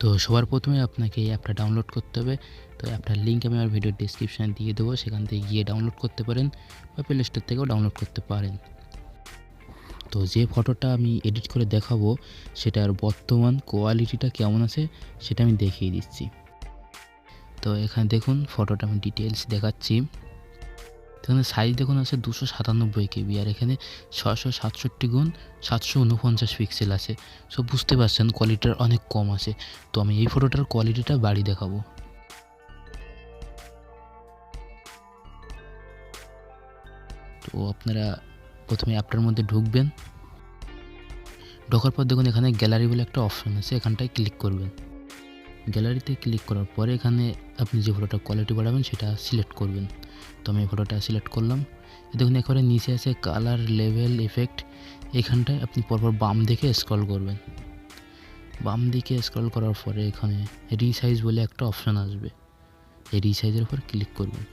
তো সবার প্রথমে আপনাকে এই অ্যাপটা ডাউনলোড করতে হবে। তো অ্যাপটার লিঙ্ক আমি আমার ভিডিওর ডেসক্রিপশনে দিয়ে দেবো, সেখান থেকে গিয়ে ডাউনলোড করতে পারেন বা প্লে স্টোর থেকেও ডাউনলোড করতে পারেন। তো যে ফটোটা আমি এডিট করে দেখাবো সেটার বর্তমান কোয়ালিটিটা কেমন আছে সেটা আমি দেখিয়ে দিচ্ছি। তো এখানে দেখুন ফটোটা আমি ডিটেলস দেখাচ্ছি। এখানে সাইজ দেখুন আছে 297 কেবি, আর এখানে 667x749 পিক্সেল আছে। সো বুঝতে পারছেন কোয়ালিটিটা অনেক কম আছে। তো আমি এই ফটোটার কোয়ালিটিটা বাড়িয়ে দেখাবো। তো আপনারা প্রথমে অ্যাপটার মধ্যে ঢুকবেন। ঢোকার পর দেখুন এখানে গ্যালারি বলে একটা অপশন আছে, এখানটায় ক্লিক করবেন। গ্যালারিতে ক্লিক করার পরে এখানে আপনি যে ফটোটা কোয়ালিটি বাড়াবেন সেটা সিলেক্ট করবেন। তো আমি এই ফটোটা সিলেক্ট করলাম। দেখুন একেবারে নিচে আছে কালার লেভেল ইফেক্ট, এখানটায় আপনি পরপর বাম দিকে স্ক্রল করবেন। বাম দিকে স্ক্রল করার পরে এখানে রিসাইজ বলে একটা অপশান আসবে, এই রিসাইজের উপর ক্লিক করবেন।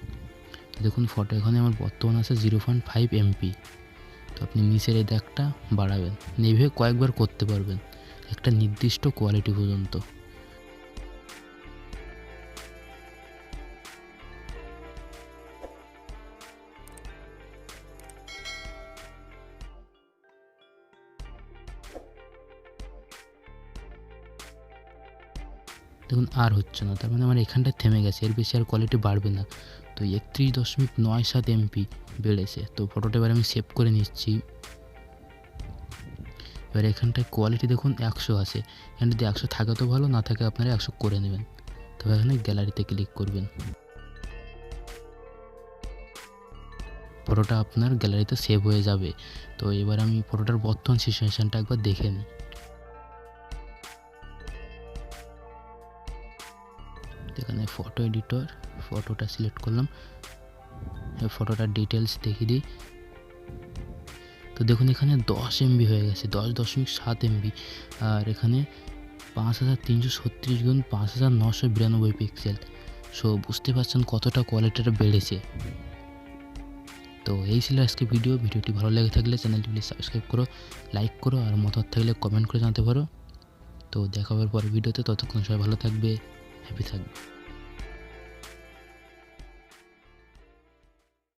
দেখুন ফটো এখানে আমার বর্তমান আছে 0.5 MB। তো আপনি নিচের এই দাগটা বাড়াবেন, এইভাবে কয়েকবার করতে পারবেন একটা নির্দিষ্ট কোয়ালিটি পর্যন্ত। দেখুন আর হচ্ছে না, তার মানে আমার এখানটা থেমে গেছে, এর বেশি আর কোয়ালিটি বাড়বে না। তো 31.97 MB বেড়েছে। তো ফটোটা এবার আমি সেভ করে নিচ্ছি। এবার এখানটায় কোয়ালিটি দেখুন 100 আছে, এখানে যদি 100 থাকে তো ভালো, না থাকে আপনারা 100 করে নেবেন। তবে এখানে গ্যালারিতে ক্লিক করবেন, ফটোটা আপনার গ্যালারিতে সেভ হয়ে যাবে। তো এবার আমি ফটোটার বর্তমান সিচুয়েশানটা একবার দেখে নিই। এখানে ফটো এডিটর, ফটোটা সিলেক্ট করলাম, ফটোটার ডিটেলস দেখিয়ে দিই। তো দেখুন এখানে 10 MB হয়ে গেছে, 10.7 MB। আর এখানে 5336x5992 পিক্সেল। সো বুঝতে পারছেন কতটা কোয়ালিটিটা বেড়েছে। তো এই ছিল আজকে ভিডিওটি ভালো লেগে থাকলে চ্যানেলটি প্লিজ সাবস্ক্রাইব করো, লাইক করো, আর মতামত থাকলে কমেন্ট করে জানাতে পারো। তো দেখা হবে পরের ভিডিওতে, ততক্ষণ সবাই ভালো থাকবে, হ্যাপি থাকবে।